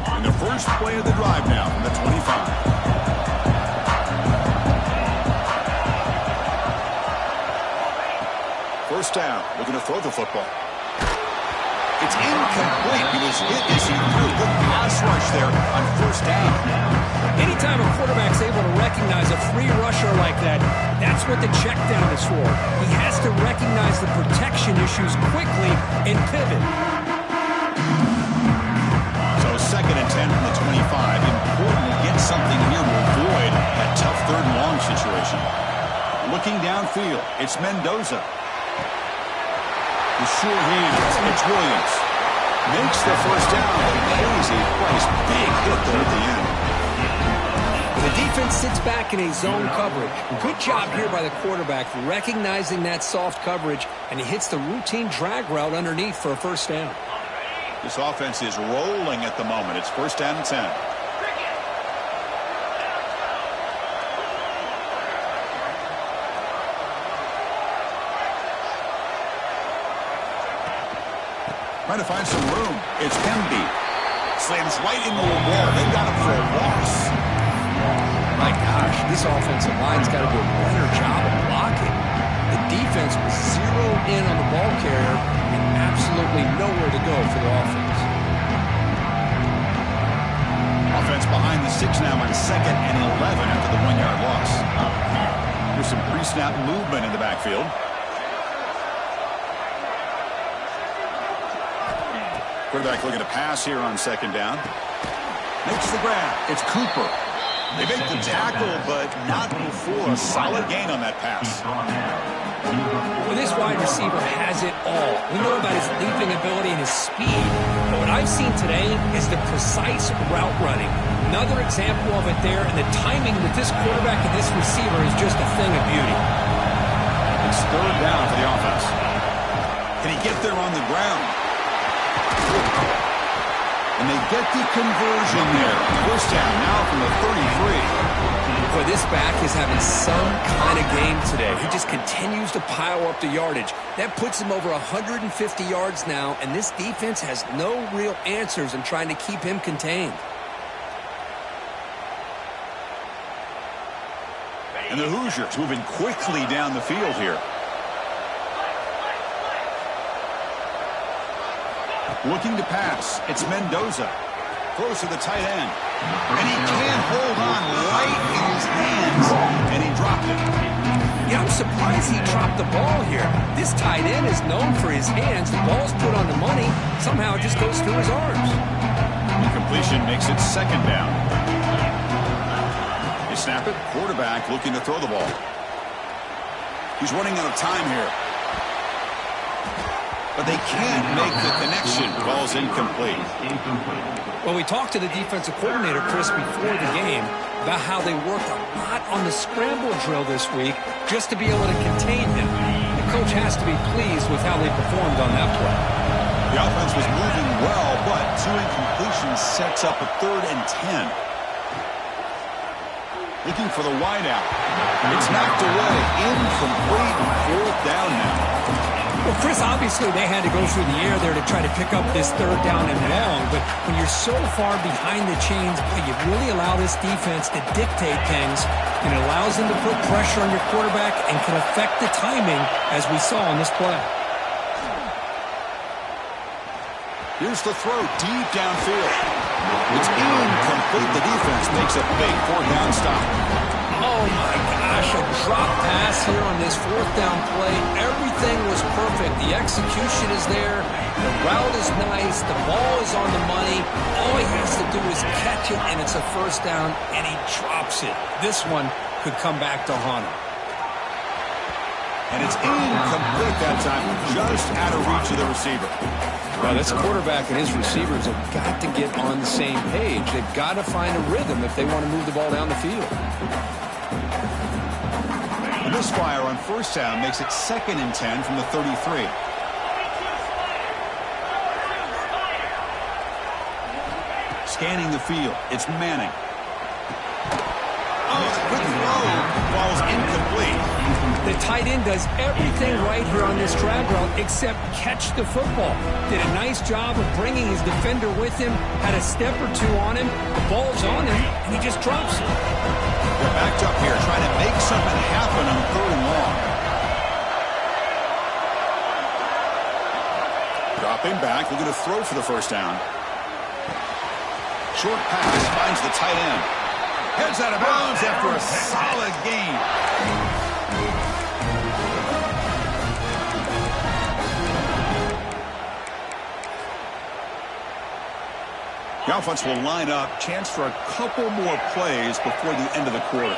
And the first play of the drive now from the 25. First down, looking to throw the football. It's incomplete. He was hit as he threw. Good pass rush there on first down. Anytime a quarterback's able to recognize a free rusher like that, that's what the check down is for. He has to recognize the protection issues quickly and pivot. So 2nd and 10 from the 25. Important to get something here to avoid that tough 3rd and long situation. Looking downfield, it's Mendoza. The sure hands, it's Williams. Makes the first down, but pays a price. Big hit there at the end. The defense sits back in a zone coverage. Good job here by the quarterback recognizing that soft coverage, and he hits the routine drag route underneath for a first down. This offense is rolling at the moment. It's first down and 10. Trying to find some room. It's Hemby. Slams right into the wall. They got him for a loss. My gosh, this offensive line's got to do a better job of blocking. The defense was zeroed in on the ball carrier and absolutely nowhere to go for the offense. Offense behind the 6 now on 2nd and 11 after the 1-yard loss. There's some pre-snap movement in the backfield. Quarterback looking to pass here on 2nd down. Makes the grab. It's Cooper. They make the tackle, but not before a solid gain on that pass. Well, this wide receiver has it all. We know about his leaping ability and his speed, but what I've seen today is the precise route running. Another example of it there, and the timing with this quarterback and this receiver is just a thing of beauty. It's 3rd down for the offense. Can he get there on the ground? And they get the conversion there. First down now from the 33. Boy, this back is having some kind of game today. He just continues to pile up the yardage. That puts him over 150 yards now, and this defense has no real answers in trying to keep him contained. And the Hoosiers moving quickly down the field here. Looking to pass. It's Mendoza. Throws to the tight end. And he can't hold on right in his hands. And he dropped it. Yeah, I'm surprised he dropped the ball here. This tight end is known for his hands. The ball's put on the money. Somehow it just goes through his arms. Incompletion makes it 2nd down. They snap it. Quarterback looking to throw the ball. He's running out of time here. But they can't make the connection. Ball's incomplete. Well, we talked to the defensive coordinator, Chris, before the game about how they worked a lot on the scramble drill this week just to be able to contain him. The coach has to be pleased with how they performed on that play. The offense was moving well, but 2 incompletions sets up a 3rd and 10. Looking for the wideout. It's knocked away. Incomplete. 4th down now. Well, Chris, obviously they had to go through the air there to try to pick up this 3rd down and long, but when you're so far behind the chains, you really allow this defense to dictate things, and it allows them to put pressure on your quarterback and can affect the timing, as we saw on this play. Here's the throw deep downfield. It's incomplete. The defense makes a big 4th down stop. Oh, my gosh, a drop pass here on this 4th down play. Everything was perfect. The execution is there. The route is nice. The ball is on the money. All he has to do is catch it, and it's a 1st down, and he drops it. This one could come back to haunt him. And it's incomplete that time, just out of reach of the receiver. Well, this quarterback and his receivers have got to get on the same page. They've got to find a rhythm if they want to move the ball down the field. And this fire on 1st down makes it 2nd and 10 from the 33. Scanning the field. It's Manning. Oh, quick throw. Ball's incomplete. The tight end does everything right here on this drag route except catch the football. Did a nice job of bringing his defender with him, had a step or 2 on him, the ball's on him, and he just drops it. They're backed up here trying to make something happen on 3rd and long. Dropping back, looking to throw for the 1st down. Short pass finds the tight end. Heads out of bounds after a solid gain. The offense will line up. Chance for a couple more plays before the end of the quarter.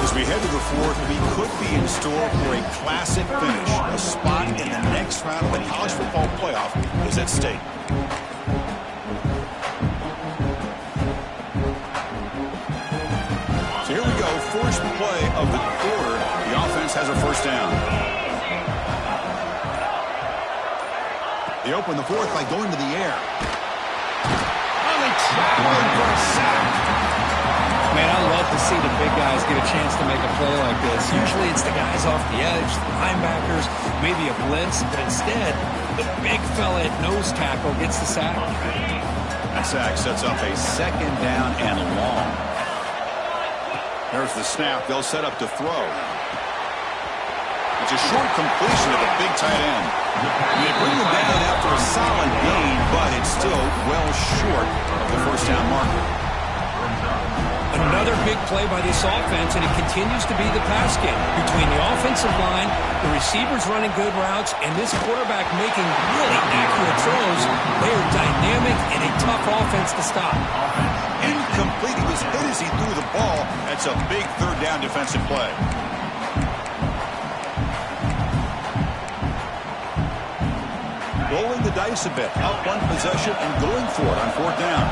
As we head to the 4th, we could be in store for a classic finish. A spot in the next round of the college football playoff is at stake. down. They open the fourth by going to the air. Only traveling for a sack. Man, I love to see the big guys get a chance to make a play like this. Usually it's the guys off the edge, the linebackers, maybe a blitz, but instead, the big fella at nose tackle gets the sack. That sack sets up a second down and long. There's the snap. They'll set up to throw. It's a short completion to the big tight end. They bring him down after a solid gain, but it's still well short of the first down marker. Another big play by this offense, and it continues to be the pass game. Between the offensive line, the receivers running good routes, and this quarterback making really accurate throws, they are dynamic and a tough offense to stop. Incomplete. He was hit as he threw the ball. That's a big third down defensive play. Rolling the dice a bit. Up one possession and going for it on fourth down.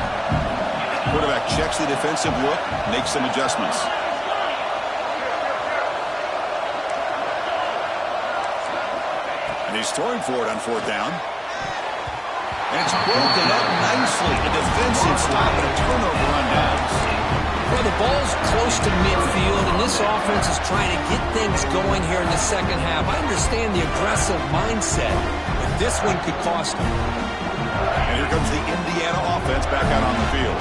Quarterback checks the defensive look, makes some adjustments. And he's throwing for it on fourth down. And it's broken up nicely. A defensive stop and a turnover on downs. Well, the ball's close to midfield, and this offense is trying to get things going here in the second half. I understand the aggressive mindset, but this one could cost them. And here comes the Indiana offense back out on the field.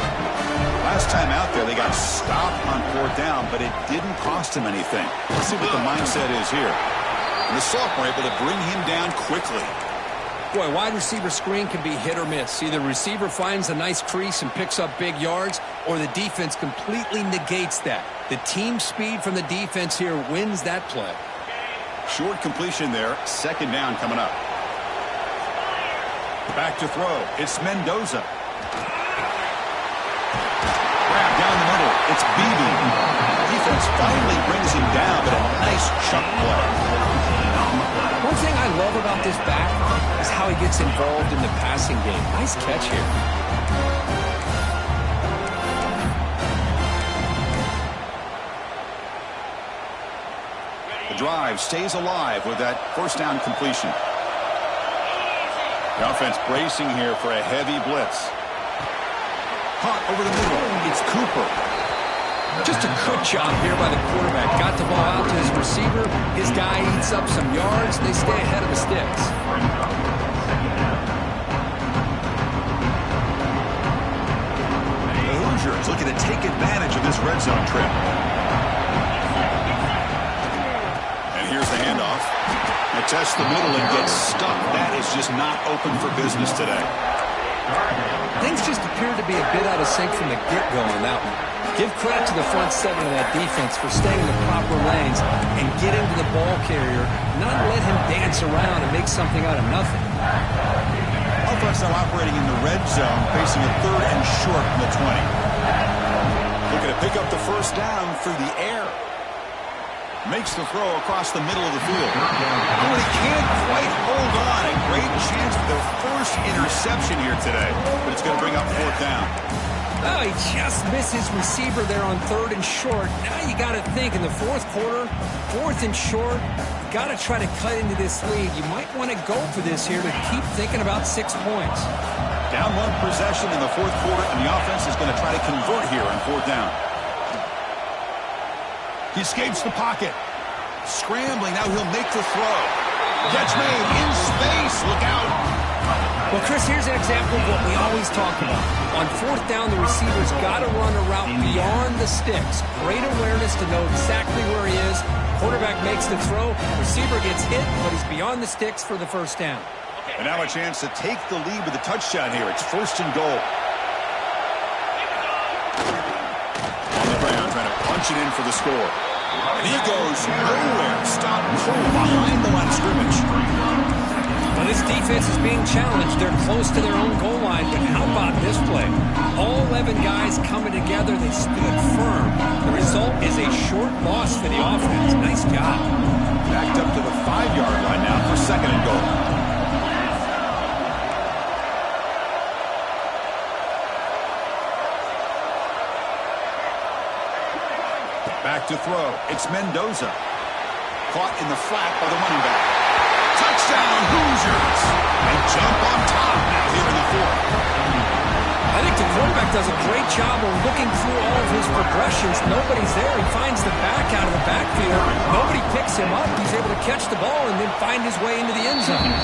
Last time out there, they got stopped on fourth down, but it didn't cost him anything. Let's see what the mindset is here. And the sophomore able to bring him down quickly. Boy, wide receiver screen can be hit or miss. Either the receiver finds a nice crease and picks up big yards, or the defense completely negates that. The team speed from the defense here wins that play. Short completion there. Second down coming up. Back to throw. It's Mendoza. Grab down the middle. It's Beebe. Defense finally brings him down, but a nice chunk play. One thing I love about this back is how he gets involved in the passing game. Nice catch here. The drive stays alive with that first down completion. The offense bracing here for a heavy blitz. Caught over the middle. It's Cooper. Just a good job here by the quarterback. Got the ball out to his receiver. His guy eats up some yards. They stay ahead of the sticks. The Hoosiers looking to take advantage of this red zone trip. And here's the handoff. They test the middle and get stuck. That is just not open for business today. Things just appear to be a bit out of sync from the get-go on that one. Give credit to the front seven of that defense for staying in the proper lanes and getting to the ball carrier, not let him dance around and make something out of nothing. Offense now operating in the red zone, facing a third and short from the 20. Looking to pick up the first down through the air. Makes the throw across the middle of the field. Oh, and he can't quite hold on. A great chance for their first interception here today, but it's going to bring up fourth down. Oh, he just missed his receiver there on third and short. Now you got to think in the fourth quarter, fourth and short, you got to try to cut into this lead. You might want to go for this here to keep thinking about 6 points. Down one possession in the fourth quarter, and the offense is going to try to convert here on fourth down. He escapes the pocket. Scrambling, now he'll make the throw. Catch made in space, look out. Well, Chris, here's an example of what we always talk about. On fourth down, the receiver's got to run a route beyond the sticks. Great awareness to know exactly where he is. Quarterback makes the throw. Receiver gets hit, but he's beyond the sticks for the first down. And now a chance to take the lead with a touchdown here. It's first and goal. On the ground, trying to punch it in for the score. And he goes nowhere. Stop behind the line of scrimmage. Well, this defense is being challenged. They're close to their own goal line, but how about this play? All 11 guys coming together. They stood firm. The result is a short loss for the offense. Nice job. Backed up to the 5-yard line now for second and goal. Back to throw. It's Mendoza. caught in the flat by the running back. Touchdown, Hoosiers! And jump on top now here in the fourth. I think the quarterback does a great job of looking through all of his progressions. Nobody's there. He finds the back out of the backfield. Nobody picks him up. He's able to catch the ball and then find his way into the end zone.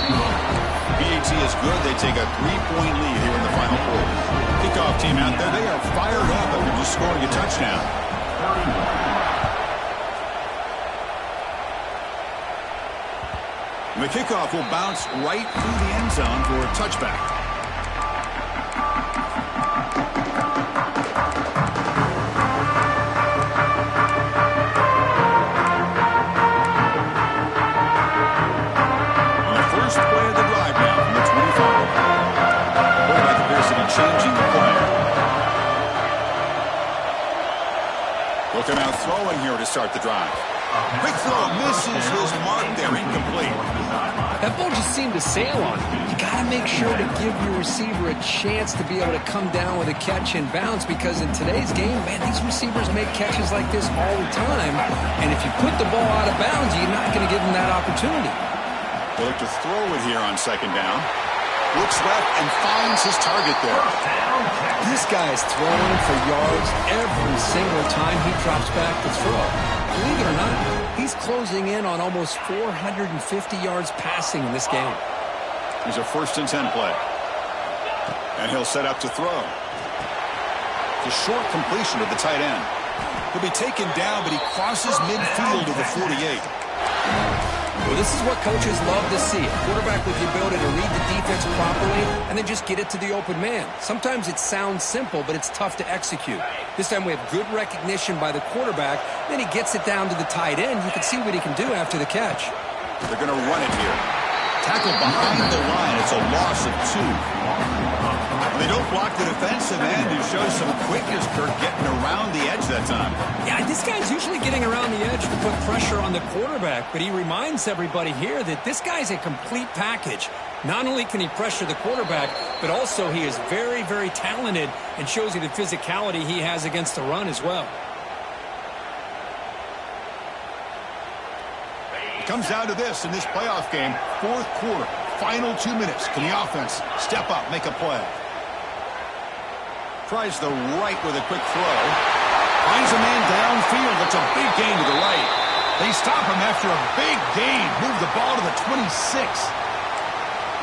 BAT is good. They take a 3-point lead here in the final quarter. Kickoff team out there. They are fired up after just scoring a touchdown. The kickoff will bounce right through the end zone for a touchback. On the first play of the drive now from the 25. Quarterback appears to be changing the play. Will come out throwing here to start the drive. Quick throw misses his mark there, incomplete. That ball just seemed to sail on him. You got to make sure to give your receiver a chance to be able to come down with a catch and bounce, because in today's game, man, these receivers make catches like this all the time. And if you put the ball out of bounds, you're not going to give them that opportunity. They'll look to throw it here on second down. Looks left and finds his target there. This guy is throwing for yards every single time he drops back to throw. Believe it or not, he's closing in on almost 450 yards passing in this game. Here's a 1st and 10 play. And he'll set up to throw. The short completion of the tight end. He'll be taken down, but he crosses midfield to the 48. Well, this is what coaches love to see. A quarterback with the ability to read the defense properly and then just get it to the open man. Sometimes it sounds simple, but it's tough to execute. This time we have good recognition by the quarterback. Then he gets it down to the tight end. You can see what he can do after the catch. They're going to run it here. Tackled behind the line. It's a loss of 2. They don't block the defensive end, who shows some quickness, Kirk, getting around the edge that time. Yeah, this guy's usually getting around the edge to put pressure on the quarterback, but he reminds everybody here that this guy's a complete package. Not only can he pressure the quarterback, but also he is very, very talented and shows you the physicality he has against the run as well. It comes down to this in this playoff game. 4th quarter, final 2 minutes. Can the offense step up, make a play? Tries the right with a quick throw. Finds a man downfield. That's a big gain to the right. They stop him after a big gain. Move the ball to the 26.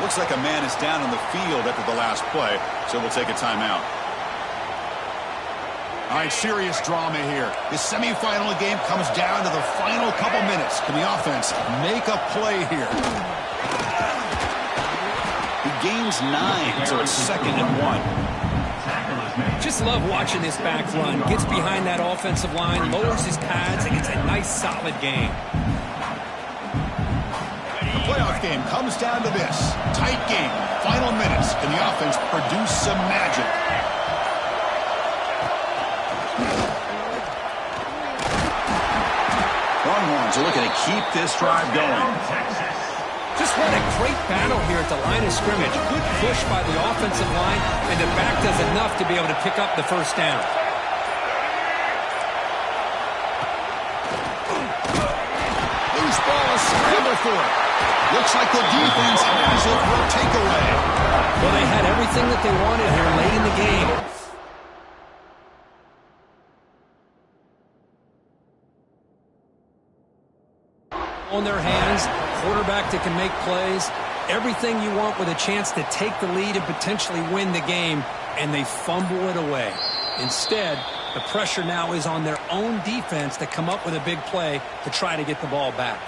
Looks like a man is down on the field after the last play, so we'll take a timeout. All right, serious drama here. This semifinal game comes down to the final couple minutes. Can the offense make a play here? He gains 9, so it's 2nd and 1. Just love watching this back run. Gets behind that offensive line, lowers his pads, and gets a nice, solid gain. The playoff game comes down to this. Tight game, final minutes. Can the offense produce some magic? Longhorns are looking to keep this drive going. Just what a great battle here at the line of scrimmage. Good push by the offensive line, and the back does enough to be able to pick up the first down. Loose ball, a scramble for it. Looks like the defense has it for a takeaway. Well, they had everything that they wanted here late in the game. On their hands, quarterback that can make plays, everything you want with a chance to take the lead and potentially win the game, and they fumble it away. Instead, the pressure now is on their own defense to come up with a big play to try to get the ball back.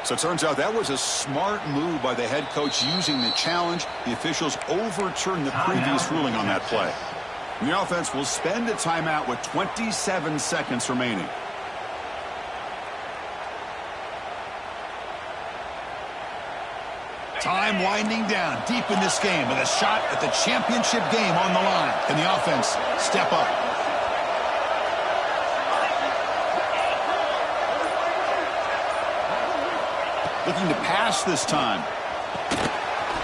So it turns out that was a smart move by the head coach using the challenge. The officials overturned the previous ruling on that play. The offense will spend a timeout with 27 seconds remaining. Time winding down deep in this game with a shot at the championship game on the line. Can the offense step up? Looking to pass this time.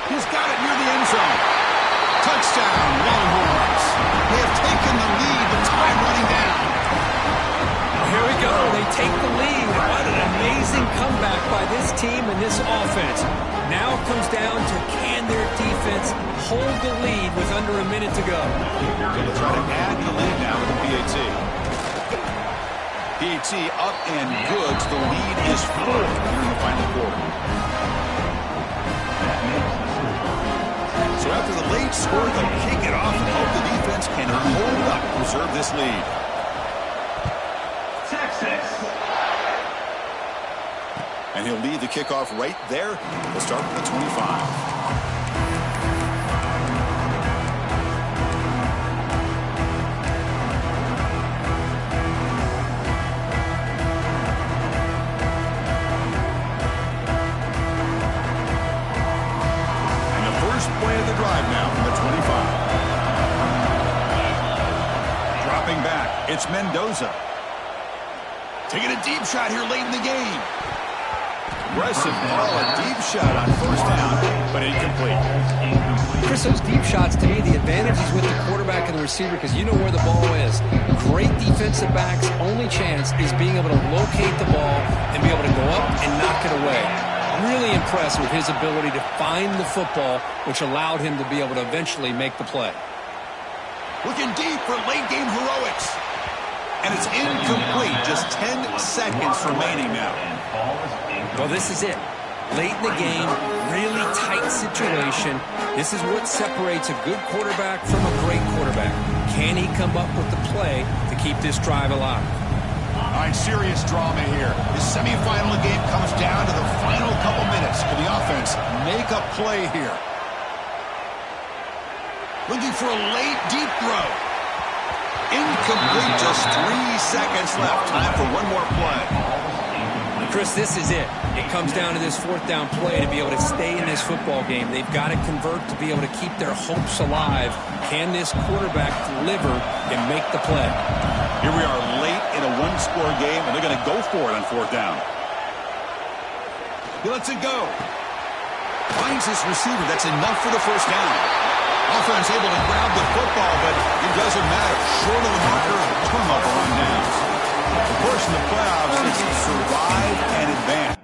He's got it near the end zone. Touchdown, Longhorns. They have taken the lead with time running down. Here we go. They take the lead. What an amazing comeback by this team and this offense. Now it comes down to can their defense hold the lead with under a minute to go. Going to try to add the lead now with the PAT. PAT up and good. The lead is 4 here in the final quarter. So after the late score, they'll kick it off and hope the defense can hold up and preserve this lead. Texas. And he'll lead the kickoff right there. We'll start with the 25. Play of the drive now from the 25. Dropping back, it's Mendoza. Taking a deep shot here late in the game. Aggressive ball, a deep shot on first down, but incomplete. Chris, those deep shots, to me, the advantage is with the quarterback and the receiver because you know where the ball is. Great defensive backs' only chance is being able to locate the ball and be able to go up and knock it away. Really impressed with his ability to find the football, which allowed him to be able to eventually make the play. Looking deep for late-game heroics. And it's incomplete. Just 10 seconds remaining now. Well, this is it. Late in the game, really tight situation. This is what separates a good quarterback from a great quarterback. Can he come up with the play to keep this drive alive? All right, serious drama here. The semifinal game comes down to the final couple minutes. Can the offense make a play here? Looking for a late, deep throw. Incomplete, just 3 seconds left. Time for one more play. Chris, this is it. It comes down to this fourth down play to be able to stay in this football game. They've got to convert to be able to keep their hopes alive. Can this quarterback deliver and make the play? Here we are late in a one-score game, and they're going to go for it on fourth down. He lets it go. Finds his receiver. That's enough for the first down. Offense able to grab the football, but it doesn't matter. Short of the marker, turnover on downs. Of course, in the playoffs, it's survive and advance.